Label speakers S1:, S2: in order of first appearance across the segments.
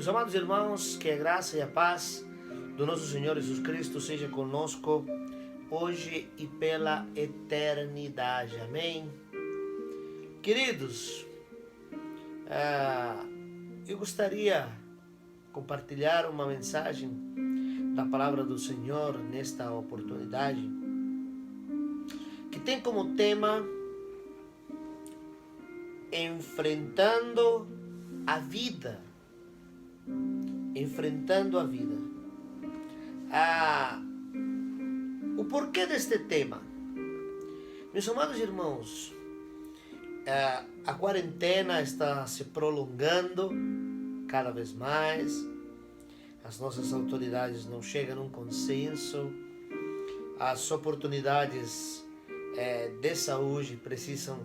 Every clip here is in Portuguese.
S1: Meus amados irmãos, que a graça e a paz do nosso Senhor Jesus Cristo seja conosco hoje e pela eternidade. Amém? Queridos, eu gostaria de compartilhar uma mensagem da palavra do Senhor nesta oportunidade, que tem como tema enfrentando a vida. Enfrentando a vida. O porquê deste tema? Meus amados irmãos, a quarentena está se prolongando cada vez mais. As nossas autoridades não chegam a um consenso. As oportunidades de saúde precisam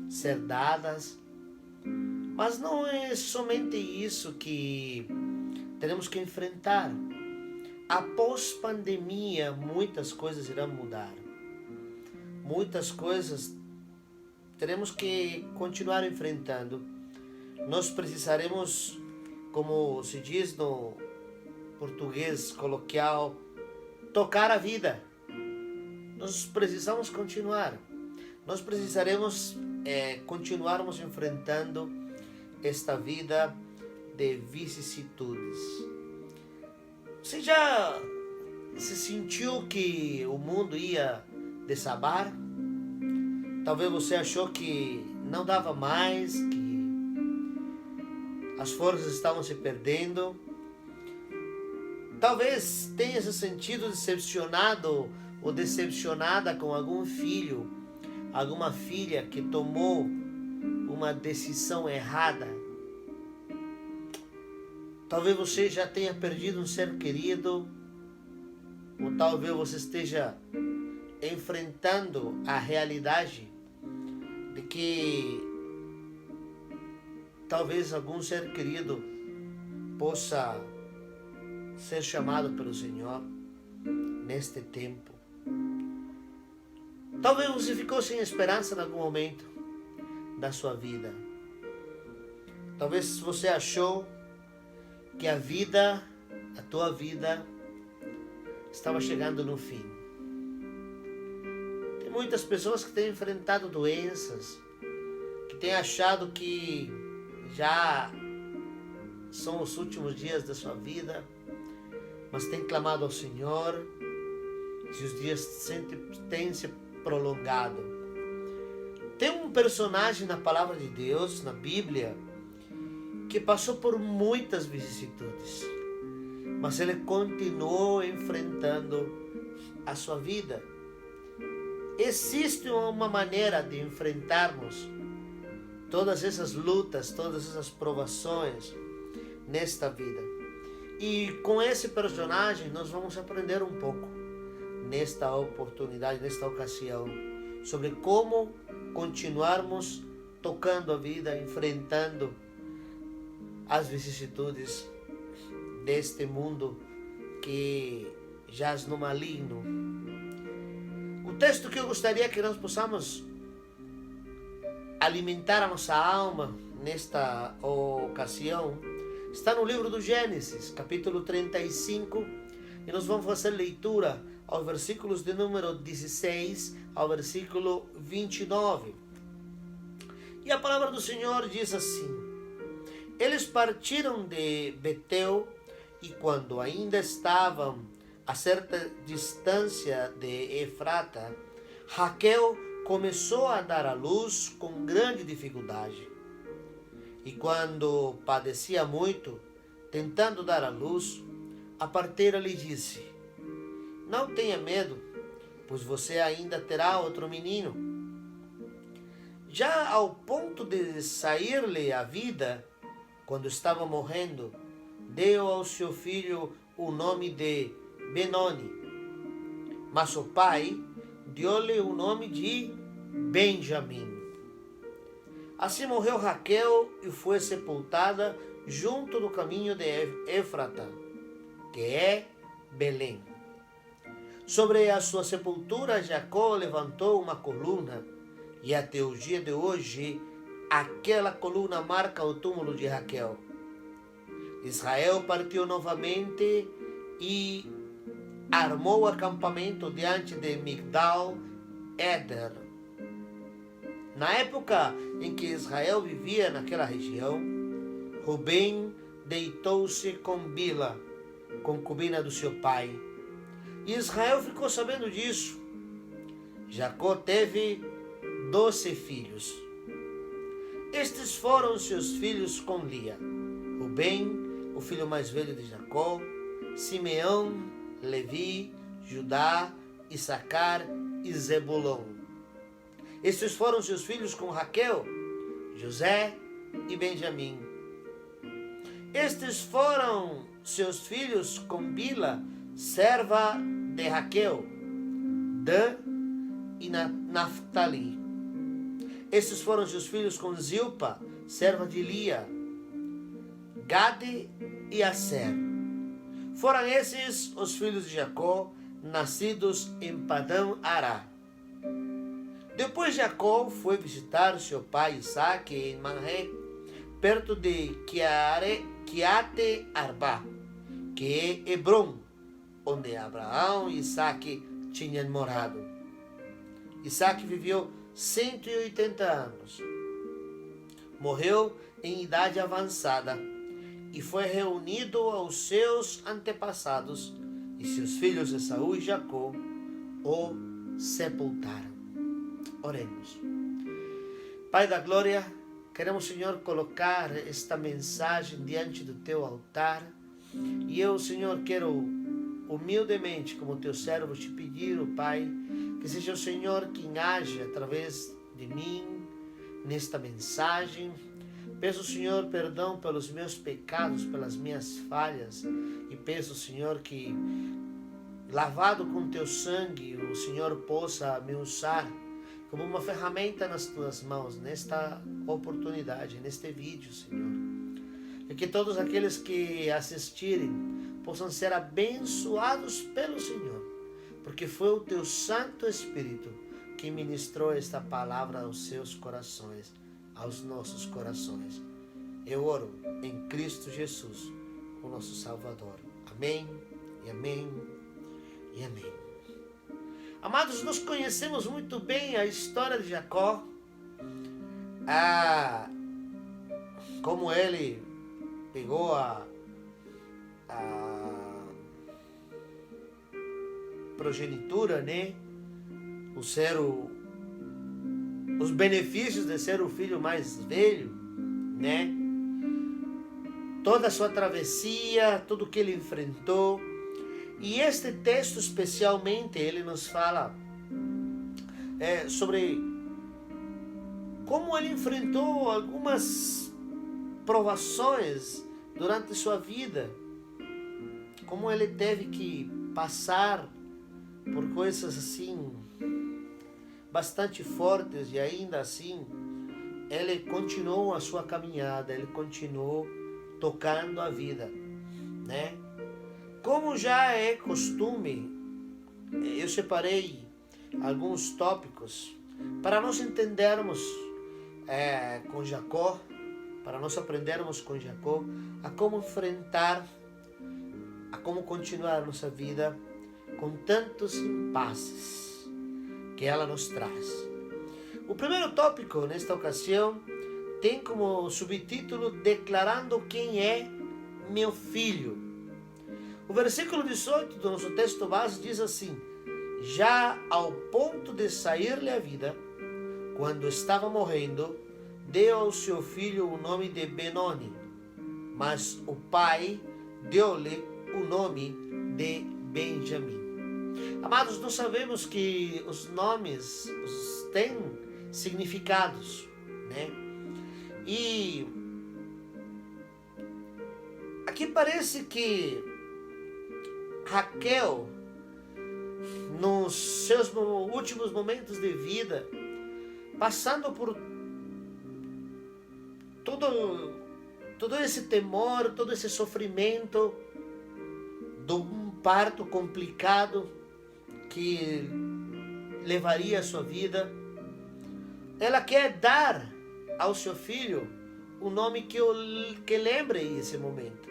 S1: ser dadas. Mas não é somente isso que teremos que enfrentar. Após pandemia, muitas coisas irão mudar. Muitas coisas teremos que continuar enfrentando. Nós precisaremos, como se diz no português coloquial, tocar a vida. Nós precisamos continuar. Nós precisaremos continuarmos enfrentando esta vida de vicissitudes. Você já se sentiu que o mundo ia desabar? Talvez você achou que não dava mais, que as forças estavam se perdendo. Talvez tenha se sentido decepcionado ou decepcionada com algum filho, alguma filha que tomou uma decisão errada. Talvez você já tenha perdido um ser querido, ou talvez você esteja enfrentando a realidade de que talvez algum ser querido possa ser chamado pelo Senhor neste tempo. Talvez você ficou sem esperança em algum momento da sua vida. Talvez você achou que a tua vida estava chegando no fim. Tem muitas pessoas que têm enfrentado doenças, que têm achado que já são os últimos dias da sua vida, mas têm clamado ao Senhor e os dias têm se prolongado. Tem um personagem na palavra de Deus, na Bíblia, que passou por muitas vicissitudes, mas ele continuou enfrentando a sua vida. Existe uma maneira de enfrentarmos todas essas lutas, todas essas provações nesta vida. E com esse personagem nós vamos aprender um pouco nesta oportunidade, nesta ocasião, sobre como continuarmos tocando a vida, enfrentando as vicissitudes deste mundo que jaz no maligno. O texto que eu gostaria que nós possamos alimentar a nossa alma nesta ocasião está no livro do Gênesis, capítulo 35, e nós vamos fazer leitura aos versículos de número 16 ao versículo 29. E a palavra do Senhor diz assim: Eles partiram de Betel, e quando ainda estavam a certa distância de Efrata, Raquel começou a dar à luz com grande dificuldade. E quando padecia muito, tentando dar à luz, a parteira lhe disse: Não tenha medo, pois você ainda terá outro menino. Já ao ponto de sair-lhe a vida, quando estava morrendo, deu ao seu filho o nome de Benoni. Mas o pai deu-lhe o nome de Benjamim. Assim morreu Raquel e foi sepultada junto do caminho de Éfrata, que é Belém. Sobre a sua sepultura, Jacó levantou uma coluna, e até o dia de hoje, aquela coluna marca o túmulo de Raquel. Israel partiu novamente e armou acampamento diante de Migdal Eder. Na época em que Israel vivia naquela região, Rubem deitou-se com Bila, concubina do seu pai. E Israel ficou sabendo disso. Jacó teve 12 filhos. Estes foram seus filhos com Lia: Rubem, o filho mais velho de Jacó, Simeão, Levi, Judá, Issacar e Zebulon. Estes foram seus filhos com Raquel, José e Benjamim. Estes foram seus filhos com Bila, serva de Raquel, Dan e Naftali. Estes foram seus filhos com Zilpa, serva de Lia, Gade e Aser. Foram esses os filhos de Jacó, nascidos em Padã Ará. Depois Jacó foi visitar seu pai Isaque em Manré, perto de Quiate Arba, que é Hebron, onde Abraão e Isaque tinham morado. Isaque viveu 180 anos. Morreu em idade avançada e foi reunido aos seus antepassados, e seus filhos Esaú e Jacó o sepultaram. Oremos. Pai da glória, queremos, Senhor, colocar esta mensagem diante do teu altar. E eu, Senhor, quero humildemente, como teu servo, te pedir, oh Pai, que seja o Senhor quem age através de mim nesta mensagem. Peço, Senhor, perdão pelos meus pecados, pelas minhas falhas, e peço, Senhor, que, lavado com teu sangue, o Senhor possa me usar como uma ferramenta nas tuas mãos, nesta oportunidade, neste vídeo, Senhor. E que todos aqueles que assistirem possam ser abençoados pelo Senhor, porque foi o teu Santo Espírito que ministrou esta palavra aos seus corações, aos nossos corações. Eu oro em Cristo Jesus, o nosso Salvador. Amém, e amém, e amém. Amados, nós conhecemos muito bem a história de Jacó, como ele pegou a progenitura, né? Os benefícios de ser o filho mais velho, né? Toda a sua travessia, tudo que ele enfrentou. E este texto especialmente, ele nos fala sobre como ele enfrentou algumas provações durante sua vida, como ele teve que passar por coisas assim bastante fortes, e ainda assim ele continuou a sua caminhada, ele continuou tocando a vida, né? Como já é costume, eu separei alguns tópicos para nós entendermos com Jacó, para nós aprendermos com Jacó a como enfrentar, a como continuar a nossa vida com tantos impasses que ela nos traz. O primeiro tópico nesta ocasião tem como subtítulo Declarando quem é meu filho. O versículo 18 do nosso texto base diz assim: já ao ponto de sair-lhe a vida, quando estava morrendo, deu ao seu filho o nome de Benoni, mas o pai deu-lhe o nome de Benjamim. Amados, nós sabemos que os nomes têm significados, né? E aqui parece que Raquel, nos seus últimos momentos de vida, passando por todo esse temor, todo esse sofrimento de um parto complicado que levaria a sua vida, ela quer dar ao seu filho um nome que lembre esse momento.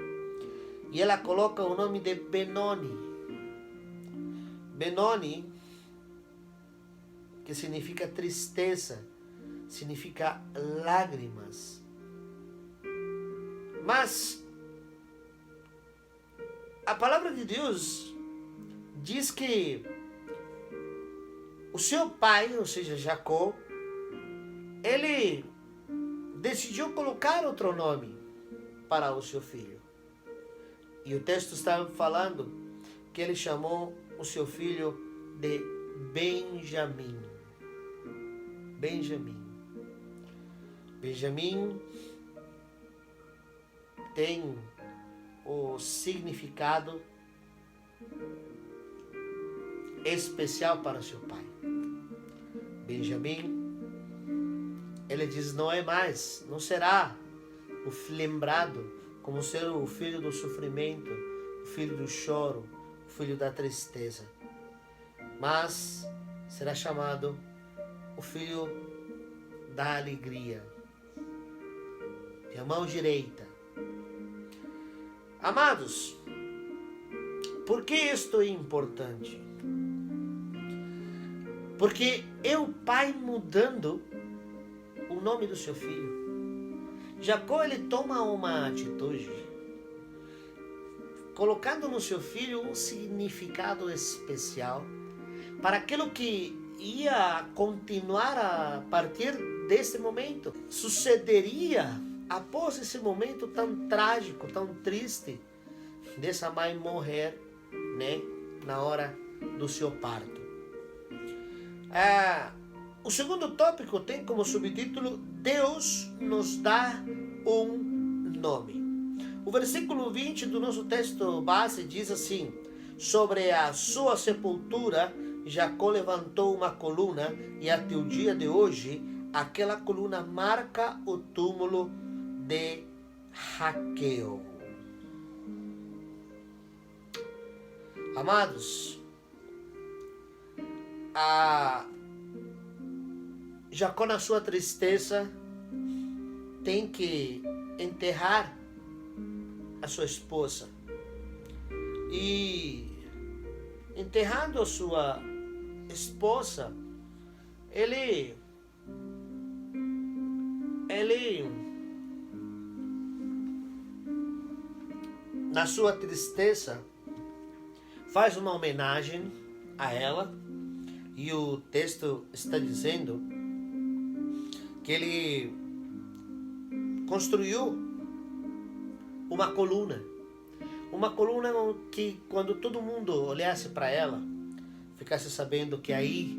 S1: E ela coloca o nome de Benoni. Benoni, que significa tristeza, significa lágrimas. Mas a palavra de Deus diz que o seu pai, ou seja, Jacó, ele decidiu colocar outro nome para o seu filho. E o texto está falando que ele chamou o seu filho de Benjamim. Benjamim. Benjamim tem o significado especial para seu pai. Benjamim, ele diz, não será lembrado como ser o filho do sofrimento, o filho do choro, o filho da tristeza, mas será chamado o filho da alegria, de a mão direita. Amados, por que isto é importante? Porque é o pai mudando o nome do seu filho. Jacó, ele toma uma atitude, colocando no seu filho um significado especial para aquilo que ia continuar a partir desse momento. Sucederia após esse momento tão trágico, tão triste, dessa mãe morrer, né, na hora do seu parto. O segundo tópico tem como subtítulo Deus nos dá um nome. O versículo 20 do nosso texto base diz assim: sobre a sua sepultura Jacó levantou uma coluna, e até o dia de hoje aquela coluna marca o túmulo de Raquel. Amados, Jacó, na sua tristeza, tem que enterrar a sua esposa. E enterrando a sua esposa, ele na sua tristeza faz uma homenagem a ela. E o texto está dizendo que ele construiu uma coluna que, quando todo mundo olhasse para ela, ficasse sabendo que aí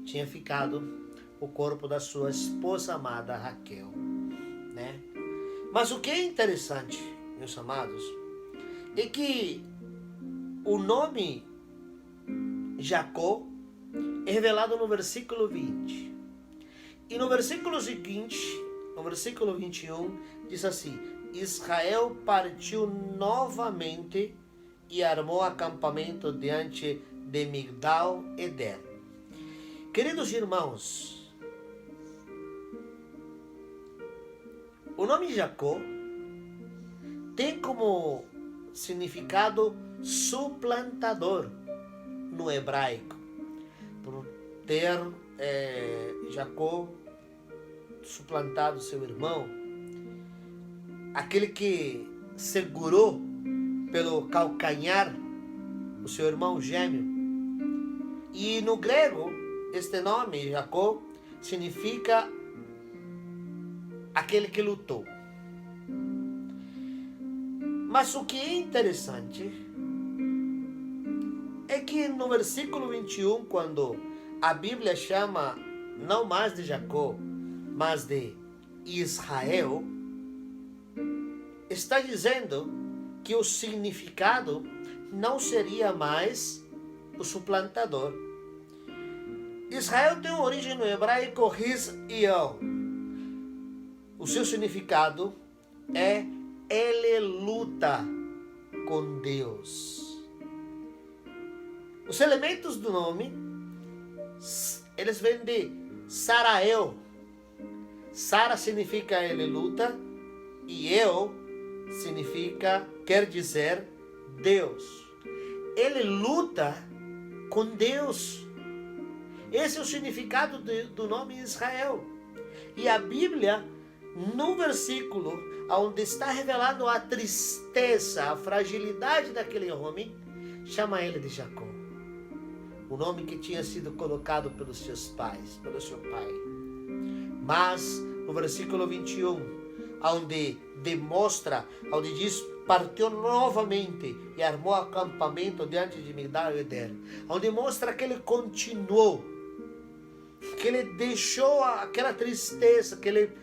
S1: tinha ficado o corpo da sua esposa amada Raquel, né? Mas o que é interessante, meus amados, é que o nome Jacó é revelado no versículo 20. E no versículo seguinte, no versículo 21, diz assim: Israel partiu novamente e armou acampamento diante de Migdal Eder. Queridos irmãos, o nome Jacó tem como significado suplantador no hebraico. Por ter Jacó suplantado seu irmão, aquele que segurou pelo calcanhar o seu irmão gêmeo. E no grego, este nome, Jacó, significa aquele que lutou. Mas o que é interessante é que no versículo 21, quando a Bíblia chama não mais de Jacó, mas de Israel, está dizendo que o significado não seria mais o suplantador. Israel tem uma origem no hebraico Ris-Iel. O seu significado é ele luta com Deus. Os elementos do nome, eles vêm de Sarael. Sara significa ele luta, e El quer dizer Deus. Ele luta com Deus. Esse é o significado do nome Israel. E a Bíblia, no versículo onde está revelado a tristeza, a fragilidade daquele homem, chama ele de Jacó. O nome que tinha sido colocado pelos seus pais, pelo seu pai. Mas no versículo 21, onde diz, partiu novamente e armou acampamento diante de Migdal e Eder, onde mostra que ele continuou, que ele deixou aquela tristeza, que ele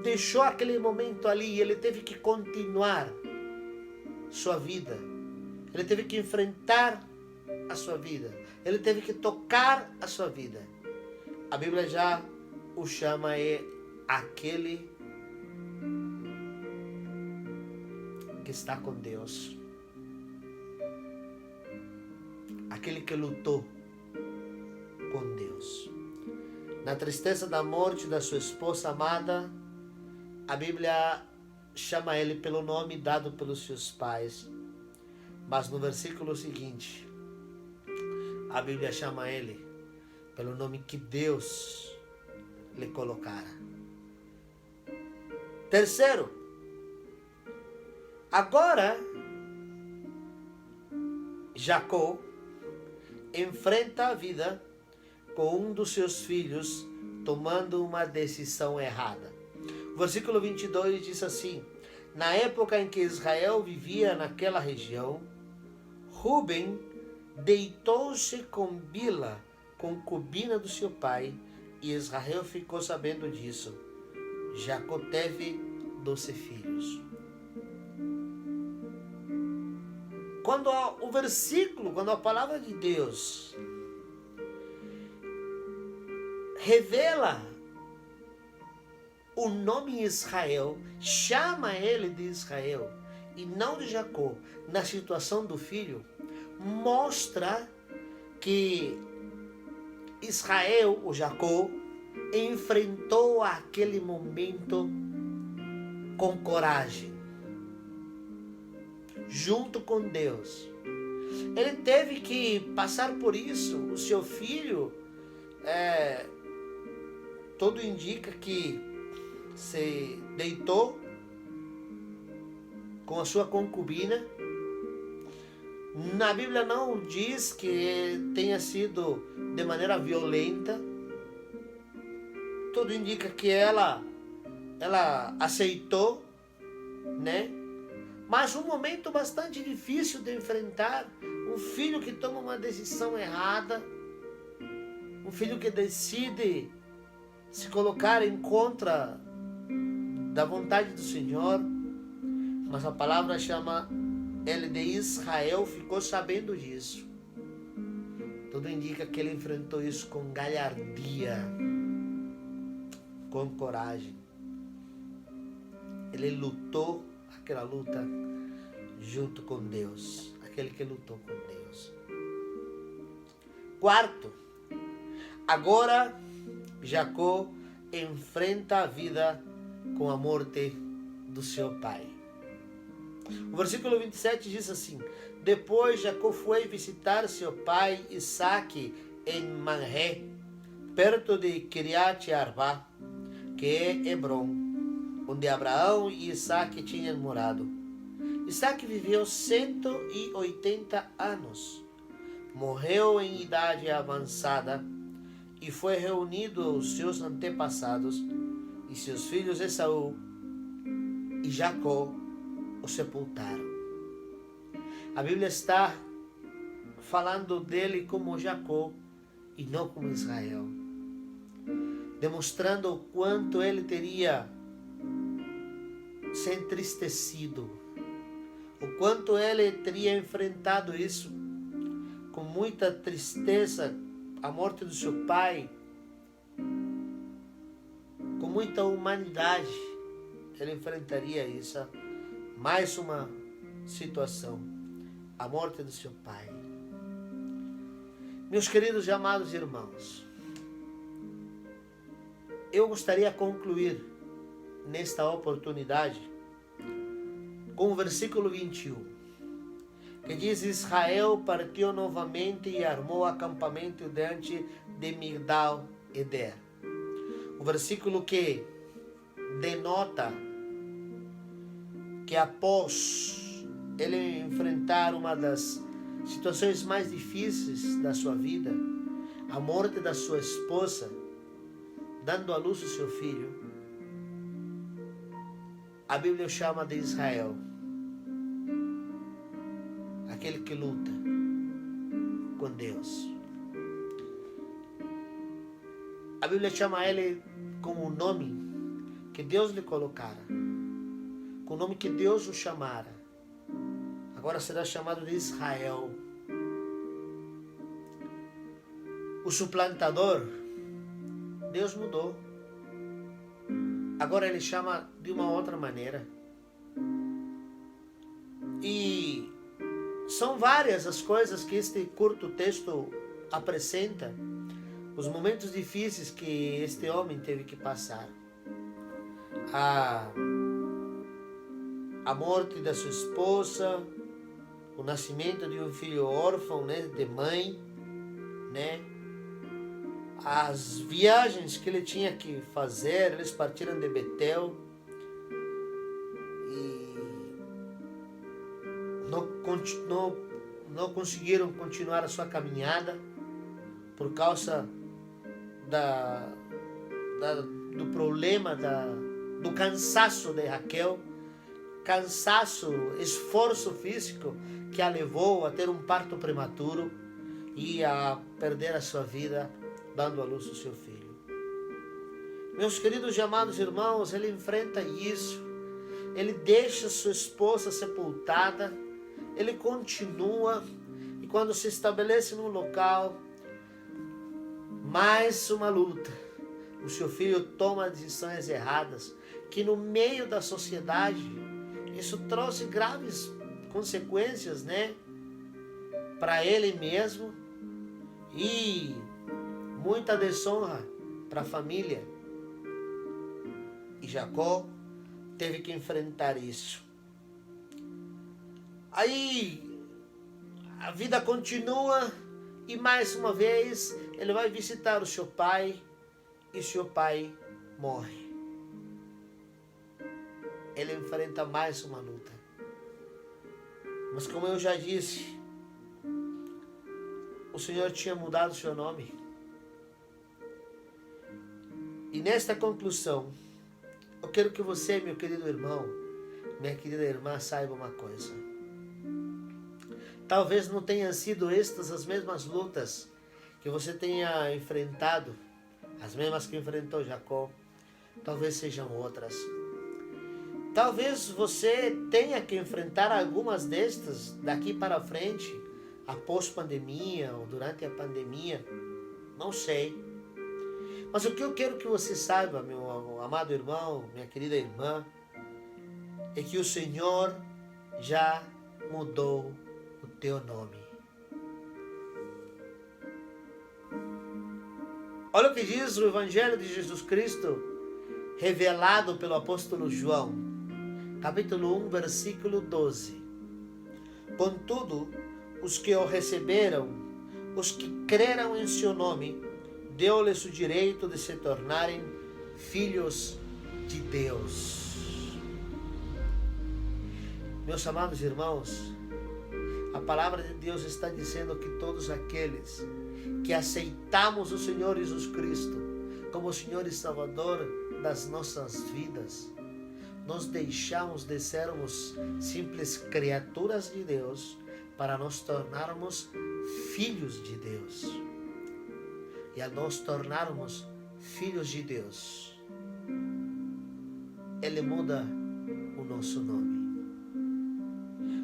S1: deixou aquele momento ali, e ele teve que continuar sua vida, ele teve que enfrentar a sua vida, ele teve que tocar a sua vida. A Bíblia já o chama aquele que está com Deus, aquele que lutou com Deus. Na tristeza da morte da sua esposa amada, a Bíblia chama ele pelo nome dado pelos seus pais. Mas no versículo seguinte, a Bíblia chama ele pelo nome que Deus lhe colocara. Terceiro, agora Jacó enfrenta a vida com um dos seus filhos tomando uma decisão errada. O versículo 22 diz assim: na época em que Israel vivia naquela região, Ruben deitou-se com Bila, concubina do seu pai, e Israel ficou sabendo disso. Jacó teve 12 filhos. Quando a palavra de Deus revela o nome Israel, chama ele de Israel e não de Jacó, na situação do filho, mostra que Israel, ou Jacó, enfrentou aquele momento com coragem, junto com Deus. Ele teve que passar por isso. O seu filho, tudo indica que se deitou com a sua concubina. Na Bíblia não diz que tenha sido de maneira violenta. Tudo indica que ela aceitou, né? Mas um momento bastante difícil de enfrentar, um filho que toma uma decisão errada, um filho que decide se colocar em contra da vontade do Senhor. Mas a palavra chama ele de Israel, ficou sabendo disso. Tudo indica que ele enfrentou isso com galhardia, com coragem. Ele lutou aquela luta junto com Deus, aquele que lutou com Deus. Quarto, agora Jacó enfrenta a vida com a morte do seu pai. O versículo 27 diz assim: depois Jacó foi visitar seu pai Isaque em Manré, perto de Kiriat Arba, que é Hebron, onde Abraão e Isaque tinham morado. Isaque viveu 180 anos, morreu em idade avançada e foi reunido aos seus antepassados, e seus filhos Esaú e Jacó o sepultaram. A Bíblia está falando dele como Jacó e não como Israel, demonstrando o quanto ele teria se entristecido, o quanto ele teria enfrentado isso com muita tristeza, a morte do seu pai, com muita humanidade. Ele enfrentaria isso, mais uma situação, a morte do seu pai. Meus queridos e amados irmãos, eu gostaria de concluir nesta oportunidade com o versículo 21, que diz: Israel partiu novamente e armou acampamento diante de Migdal Eder. O versículo que denota que após ele enfrentar uma das situações mais difíceis da sua vida, a morte da sua esposa, dando à luz o seu filho, a Bíblia chama de Israel, aquele que luta com Deus. A Bíblia chama ele com o nome que Deus lhe colocara, com o nome que Deus o chamara. Agora será chamado de Israel. O suplantador, Deus mudou. Agora ele chama de uma outra maneira. E são várias as coisas que este curto texto apresenta, os momentos difíceis que este homem teve que passar. A morte da sua esposa, o nascimento de um filho órfão, né, de mãe, né? As viagens que ele tinha que fazer, eles partiram de Betel e não conseguiram continuar a sua caminhada por causa do problema do cansaço de Raquel, cansaço, esforço físico que a levou a ter um parto prematuro e a perder a sua vida dando à luz o seu filho. Meus queridos e amados irmãos, ele enfrenta isso, ele deixa sua esposa sepultada, ele continua, e quando se estabelece num local, mais uma luta, o seu filho toma decisões erradas, que no meio da sociedade, isso trouxe graves consequências, né, para ele mesmo, e muita desonra para a família. E Jacó teve que enfrentar isso. Aí a vida continua e mais uma vez ele vai visitar o seu pai e seu pai morre. Ele enfrenta mais uma luta. Mas como eu já disse, o Senhor tinha mudado o seu nome. E nesta conclusão, eu quero que você, meu querido irmão, minha querida irmã, saiba uma coisa. Talvez não tenham sido estas as mesmas lutas que você tenha enfrentado, as mesmas que enfrentou Jacó. Talvez sejam outras. Talvez você tenha que enfrentar algumas destas daqui para frente, após pandemia ou durante a pandemia. Não sei. Mas o que eu quero que você saiba, meu amado irmão, minha querida irmã, é que o Senhor já mudou o teu nome. Olha o que diz o Evangelho de Jesus Cristo, revelado pelo apóstolo João, capítulo 1, versículo 12. Contudo, os que o receberam, os que creram em seu nome, deu-lhes o direito de se tornarem filhos de Deus. Meus amados irmãos, a palavra de Deus está dizendo que todos aqueles que aceitamos o Senhor Jesus Cristo como Senhor e Salvador das nossas vidas, nós deixamos de sermos simples criaturas de Deus para nos tornarmos filhos de Deus. E a nós tornarmos filhos de Deus, Ele muda o nosso nome.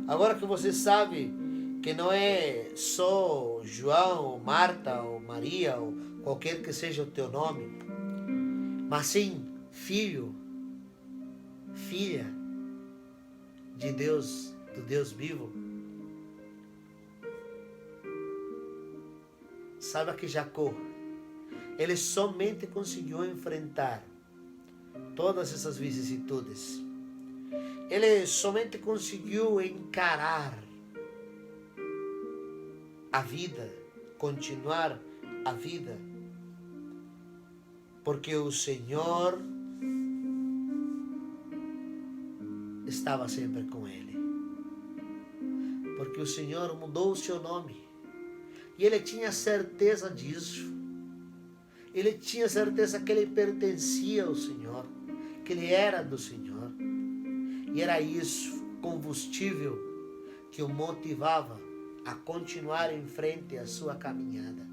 S1: Agora que você sabe que não é só João, ou Marta, ou Maria, ou qualquer que seja o teu nome, mas sim filho, filha de Deus, do Deus vivo. Saiba que Jacó, ele somente conseguiu enfrentar todas essas vicissitudes ele somente conseguiu encarar a vida, continuar a vida, porque o Senhor estava sempre com ele. Porque o Senhor mudou o seu nome. E ele tinha certeza disso. Ele tinha certeza que ele pertencia ao Senhor, que ele era do Senhor. E era isso, combustível, que o motivava a continuar em frente à sua caminhada.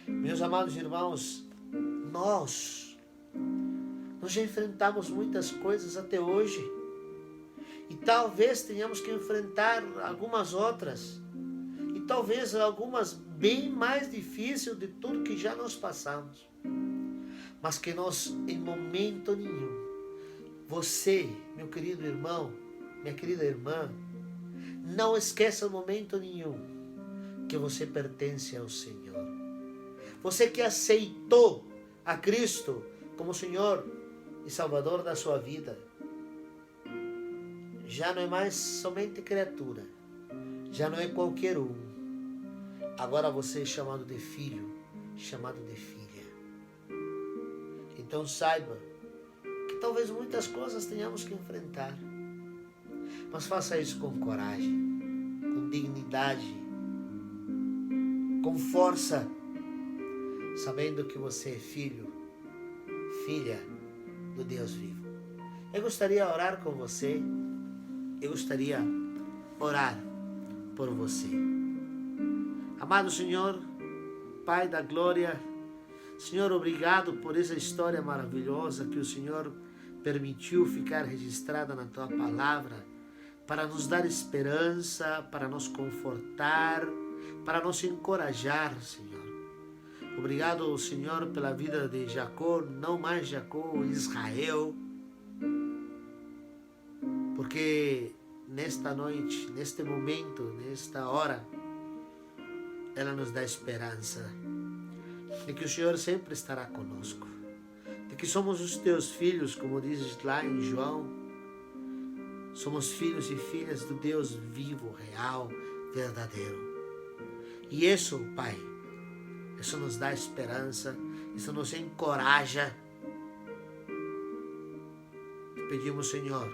S1: Meus amados irmãos, nós já enfrentamos muitas coisas até hoje. E talvez tenhamos que enfrentar algumas outras. E talvez algumas bem mais difíceis de tudo que já nós passamos. Mas que nós, em momento nenhum, você, meu querido irmão, minha querida irmã, não esqueça em momento nenhum que você pertence ao Senhor. Você que aceitou a Cristo como Senhor e Salvador da sua vida, já não é mais somente criatura, já não é qualquer um. Agora você é chamado de filho, chamado de filha. Então saiba que talvez muitas coisas tenhamos que enfrentar, mas faça isso com coragem, com dignidade, com força, sabendo que você é filho, filha do Deus vivo. Eu gostaria de orar com você. Eu gostaria de orar por você. Amado Senhor, Pai da glória, Senhor, obrigado por essa história maravilhosa que o Senhor permitiu ficar registrada na Tua Palavra, para nos dar esperança, para nos confortar, para nos encorajar, Senhor. Obrigado, Senhor, pela vida de Jacó, não mais Jacó, Israel, porque nesta noite, neste momento, nesta hora, ela nos dá esperança de que o Senhor sempre estará conosco, de que somos os teus filhos, como diz lá em João, somos filhos e filhas do Deus vivo, real, verdadeiro. E isso, Pai, isso nos dá esperança, isso nos encoraja. Pedimos, Senhor,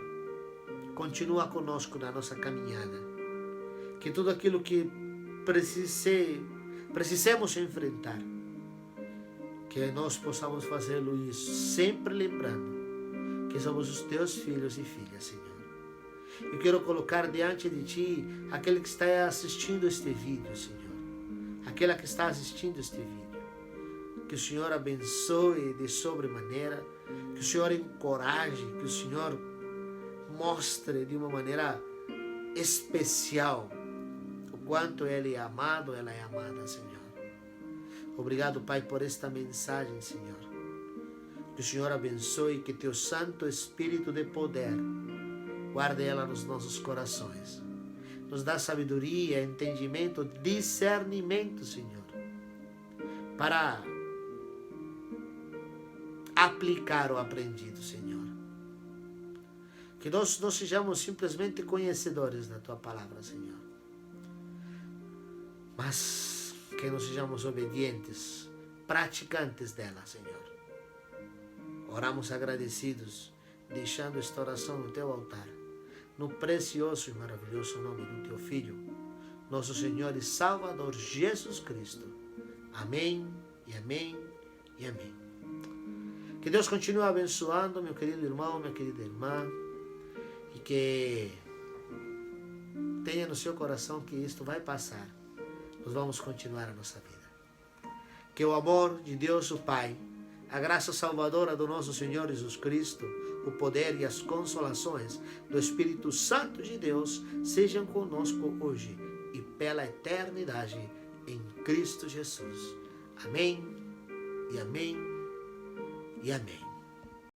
S1: continua conosco na nossa caminhada. Que tudo aquilo que precisemos enfrentar, que nós possamos fazê-lo isso, sempre lembrando que somos os teus filhos e filhas, Senhor. Eu quero colocar diante de Ti aquele que está assistindo este vídeo, Senhor. Aquela que está assistindo este vídeo. Que o Senhor abençoe de sobremaneira, que o Senhor encoraje, que o Senhor mostre de uma maneira especial o quanto Ele é amado, ela é amada, Senhor. Obrigado, Pai, por esta mensagem, Senhor. Que o Senhor abençoe, que Teu Santo Espírito de poder guarde ela nos nossos corações. Nos dá sabedoria, entendimento, discernimento, Senhor, para aplicar o aprendido, Senhor. Que nós não sejamos simplesmente conhecedores da Tua palavra, Senhor, mas que nós sejamos obedientes, praticantes dela, Senhor. Oramos agradecidos, deixando esta oração no Teu altar, no precioso e maravilhoso nome do Teu Filho, nosso Senhor e Salvador Jesus Cristo. Amém, e amém, e amém. Que Deus continue abençoando, meu querido irmão, minha querida irmã, e que tenha no seu coração que isto vai passar. Nós vamos continuar a nossa vida. Que o amor de Deus, o Pai, a graça salvadora do nosso Senhor Jesus Cristo, o poder e as consolações do Espírito Santo de Deus sejam conosco hoje e pela eternidade em Cristo Jesus. Amém, e amém, e amém.